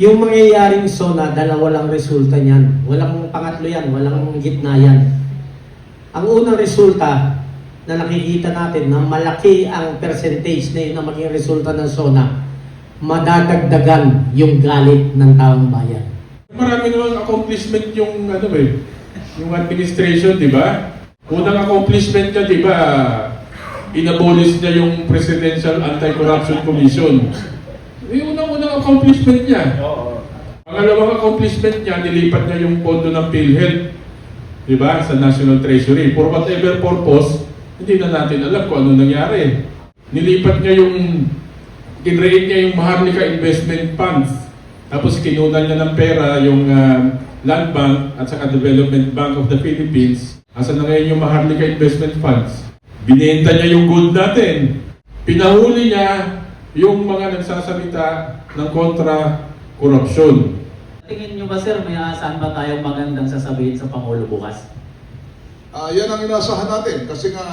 Yung mangyayaring SONA, dalawa lang resulta niyan. Walang pangatlo yan, walang gitna yan. Ang unang resulta na nakikita natin na malaki ang percentage na yun na maging resulta ng SONA, madadagdagan yung galit ng taong bayan. Marami namang accomplishment yung yung administration, di ba? Unang accomplishment niya, di ba, inabolish niya yung Presidential Anti-Corruption Commission. Yung unang accomplishment niya. Pangalawang accomplishment niya, nilipat niya yung pondo ng PhilHealth, di ba, sa National Treasury. For whatever purpose, hindi na natin alam kung ano nangyari. Nilipat niya kinreate niya yung Maharlika Investment Funds. Tapos kinunan niya ng pera yung Land Bank at saka Development Bank of the Philippines. Asa na ngayon yung Maharlika Investment Funds? Binenta niya yung gold natin. Pinahuli niya yung mga nagsasalita ng kontra-korupsyon. Tingin nyo ba sir, may aasahan ba tayong magandang sasabihin sa Pangulo bukas? Yan ang inaasahan natin kasi nga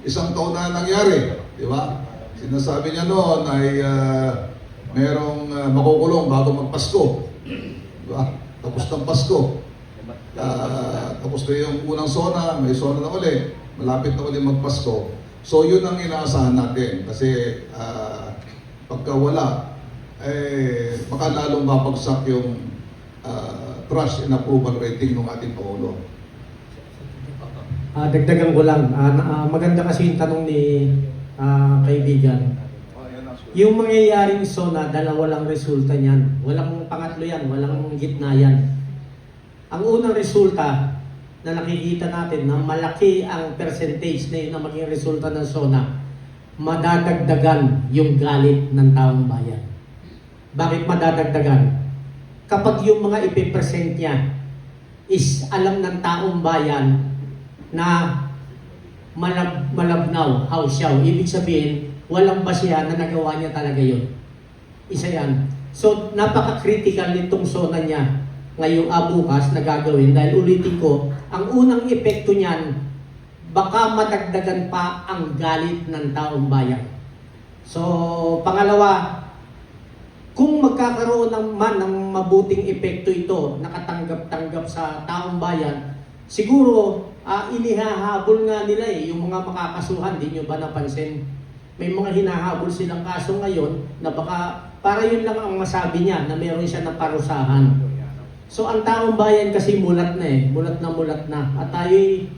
isang taon na nangyari, di ba? Sinasabi niya noon ay merong makukulong bago magpasko. Di ba? Tapos ng Pasko. Tapos na yung unang SONA, may SONA na uli. Malapit na uli magpasko. So yun ang inaasahan natin kasi pagka wala, baka lalong mapagsak yung trust and approval rating ng ating Pangulo. Dagdagan ko lang, maganda kasi yung tanong ni kaibigan. Yung mangyayaring SONA, dalawa lang resulta niyan. Walang pangatlo yan, walang gitna yan. Ang unang resulta na nakikita natin na malaki ang percentage na yun na maging resulta ng SONA, madadagdagan yung galit ng taong bayan. Bakit madadagdagan? Kapag yung mga ipipresent niya is alam ng taong bayan na malabnaw, hausyaw. Ibig sabihin, walang basihan na nagawa niya talaga yun. Isa yan. So, napaka-critical nitong SONA niya ngayong bukas na gagawin dahil ulitin ko, ang unang epekto niyan, baka madagdagan pa ang galit ng taong bayan. So, pangalawa, kung magkakaroon ng mabuting epekto ito, nakatanggap-tanggap sa taong bayan, siguro, inihahabol nga nila yung mga makakasuhan, di nyo ba napansin? May mga hinahabol silang kaso ngayon na baka para yun lang ang masabi niya na meron siya na parusahan. So ang taong bayan kasi mulat na mulat na. At tayo'y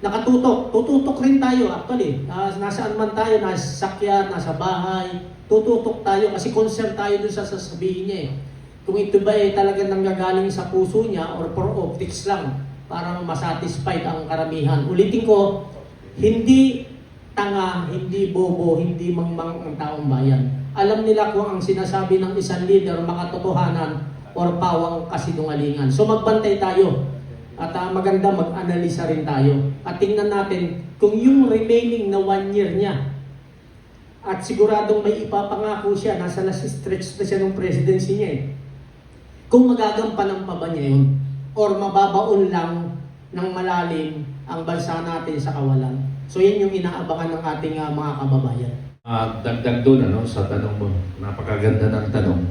nakatutok, tututok rin tayo actually. Nasaan man tayo, nasa sakyan, nasa bahay, tututok tayo kasi concerned tayo dun sa sasabihin niya Kung ito ba talagang nanggagaling sa puso niya or for optics lang para masatisfied ang karamihan. Ulitin ko, hindi tanga, hindi bobo, hindi mangmang ang taong bayan. Alam nila kung ang sinasabi ng isang leader makatotohanan or pawang kasinungalingan. So magbantay tayo at maganda mag-analisa rin tayo. At tingnan natin kung yung remaining na 1 year niya at siguradong may ipapangako siya, nasa last stretch na siya ng presidency niya kung magagampanan pa ba niya yun or mababaon lang ng malalim ang bansa natin sa kawalan. So yan yung inaabangan ng ating mga kababayan. Dagdag doon sa tanong mo, napakaganda ng tanong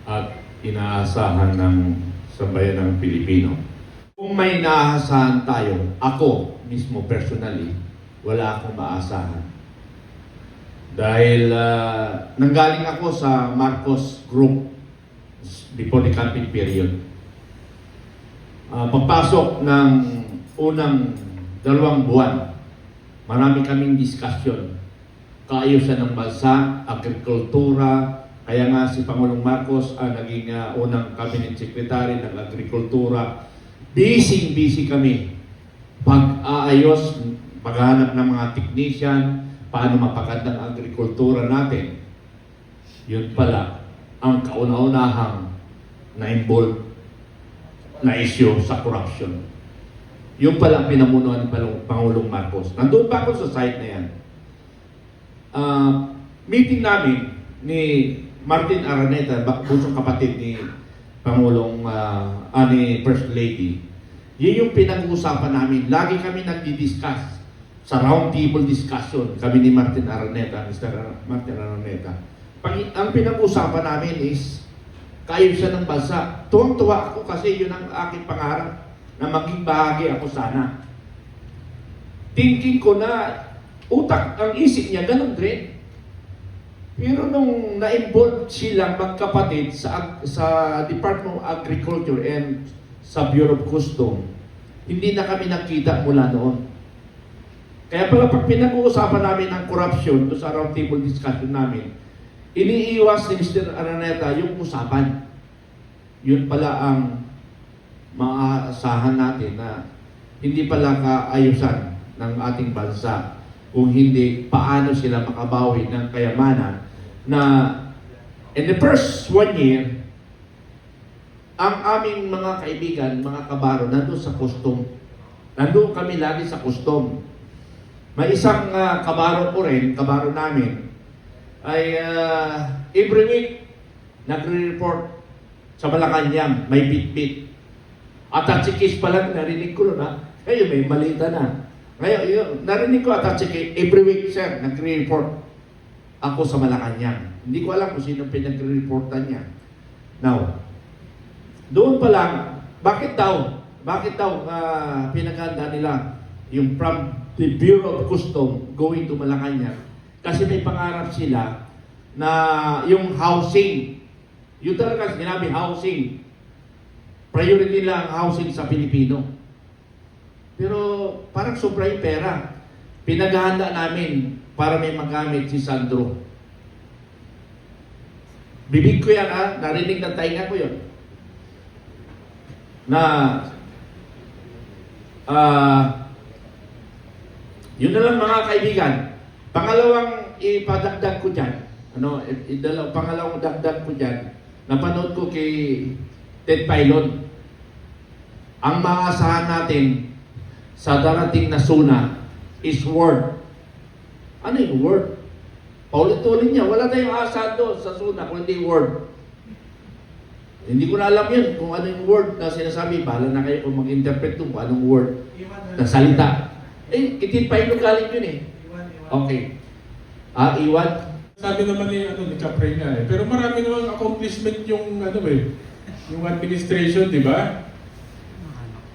at inaasahan ng sambayan ng Pilipino. Kung may naasahan tayo, ako mismo personally, wala akong maasahan. Dahil nanggaling ako sa Marcos Group before the campaign period. Pagpasok ng unang 2 buwan, marami kaming discussion. Kaayusan ng bansa, agrikultura, kaya nga si Pangulong Marcos ang naging unang cabinet secretary ng agrikultura. Busy kami. Pag-aayos, paghahanap ng mga technician, paano mapaganda ang agrikultura natin. Yun pala ang kauna-unahang na-involve na issue sa corruption. Yung pala pinamunuan ng Pangulong Marcos. Nandun pa ako sa site na yan. Meeting namin ni Martin Araneta, busong kapatid ni Pangulong ni First Lady. Yun yung pinag-uusapan namin. Lagi kami nagdi-discuss sa round table discussion. Kami ni Martin Araneta, Mr. Martin Araneta. ang pinag-usapan namin is kaayusan ng bansa. Tuwang-tuwa ako kasi yun ang aking pangarap na maging bahagi ako sana. Thinking ko na utak, ang isip niya, ganun rin. Pero nung na-involve silang magkapatid sa Department of Agriculture and sa Bureau of Customs, hindi na kami nakita mula noon. Kaya pala pag pinag-uusapan namin ang corruption doon sa roundtable discussion namin, iniiwas ni Mr. Araneta yung usapan. Yun pala ang maasahan natin na hindi pala kaayusan ng ating bansa kung hindi paano sila makabawi ng kayamanan na in the first 1 year, ang aming mga kaibigan, mga kabaro, nandun sa custom. Nandun kami lagi sa custom. May isang kabaro ko rin, kabaro namin, ay every week nagre-report sa Malacanang, may bit-bit. At atsikis pa lang, narinig ko na, ngayon may malita na. Ngayon, narinig ko at atsikis, every week, sir, nagre-report ako sa Malacanang. Hindi ko alam kung sino pinagre-reportan niya. Now, doon pa lang, bakit daw pinaganda nila yung from the Bureau of Customs going to Malacanang? Kasi may pangarap sila na yung housing, yung talaga sinabi housing, priority nila ang housing sa Pilipino. Pero parang sobra yung pera. Pinaghahanda namin para may magamit si Sandro. Bibig ko yan narinig ng tainga ko yun. Na yun na lang mga kaibigan. Pangalawang ipadagdag ko dyan, pangalawang dagdag ko dyan, napanood ko kay Ted Filon. Ang maasahan natin sa darating na SUNA is word. Ano yung word? Paulit-ulit niya, wala tayong aasahan doon sa SUNA kung hindi word. Hindi ko na alam yun kung ano yung word na sinasabi. Bahala na kayo kung mag-interpret kung anong word na salita. Kitin Filon galing yun eh. Okay. Iwan? Sabi naman ni Capre nga eh. Pero marami namang accomplishment yung yung administration, di ba?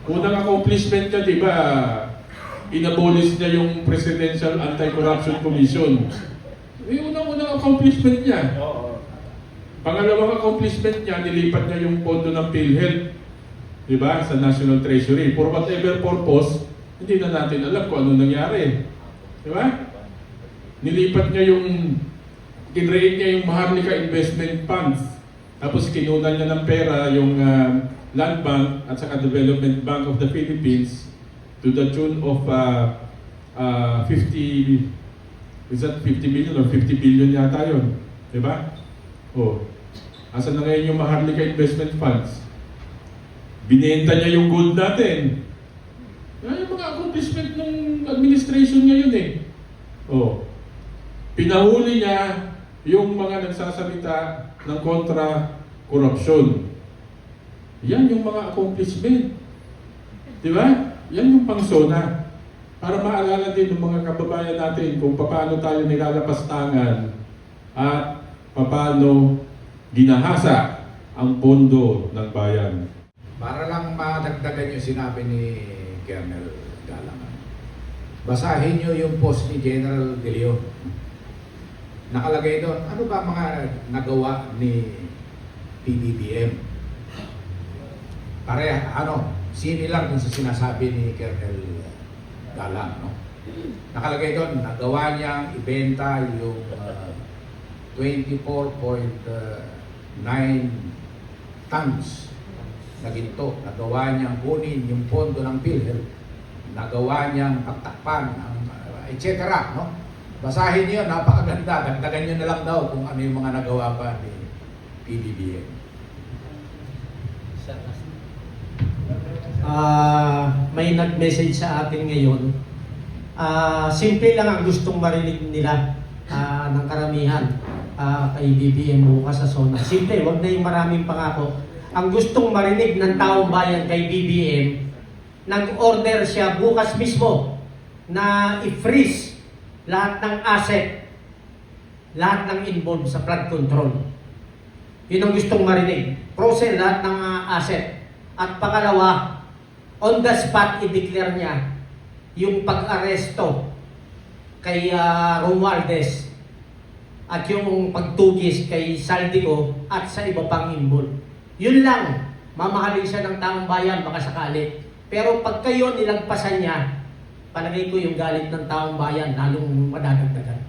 Unang accomplishment niya, di ba? Inabolish niya yung Presidential Anti-Corruption Commission. Yung unang accomplishment niya. Pangalawang accomplishment niya, nilipat niya yung pondo ng PhilHealth, di ba? Sa National Treasury. For whatever purpose, hindi na natin alam kung ano nangyari. Di ba? Nilipat niya kinreate niya yung Maharlika Investment Funds. Tapos kinunan niya ng pera yung Land Bank at saka Development Bank of the Philippines to the tune of 50 million or 50 billion yata yun. Diba? Asan na ngayon yung Maharlika Investment Funds? Binenta niya yung gold natin. Yan yung mga accomplishment ng administration niya yun eh. Pinahuli niya yung mga nagsasalita ng kontra-korupsyon. Yan yung mga accomplishment. Di ba? Yan yung pang-SONA. Para maalala din ng mga kababayan natin kung paano tayo nilalapastangan at paano ginahasa ang pondo ng bayan. Para lang madagdagan yung sinabi ni Colonel Galangan. Basahin nyo yung post ni General De Leon. Nakalagay doon, ano ba mga nagawa ni PBBM? Sini lang dun sa sinasabi ni Colonel Galang, no? Nakalagay doon, nagawa niyang ibenta yung 24.9 tons na ginto. Nagawa niyang kunin yung pondo ng PhilHealth. Nagawa niyang pagtakpan, etc. No? Basahin niyo, napakaganda. Dagdagan niyo na lang daw kung ano yung mga nagawa pa ni PBBM. May nag-message sa atin ngayon. Simple lang ang gustong marinig nila ng karamihan kay BBM bukas sa SONA. Simple, wag na yung maraming pangako. Ang gustong marinig ng taong bayan kay BBM, nag-order siya bukas mismo na i-freeze lahat ng asset lahat ng involved sa flood control. Yun ang gustong marinig. Process lahat ng asset. At pangalawa, on the spot, i-declare niya yung pag-aresto kay Romualdez at yung pagtugis kay Saldico at sa iba pang involved. Yun lang, mamahalin siya ng taong bayan, baka sakali. Pero pag kayo nilagpasan niya, palagay ko yung galit ng taong bayan, lalong madadagdagan.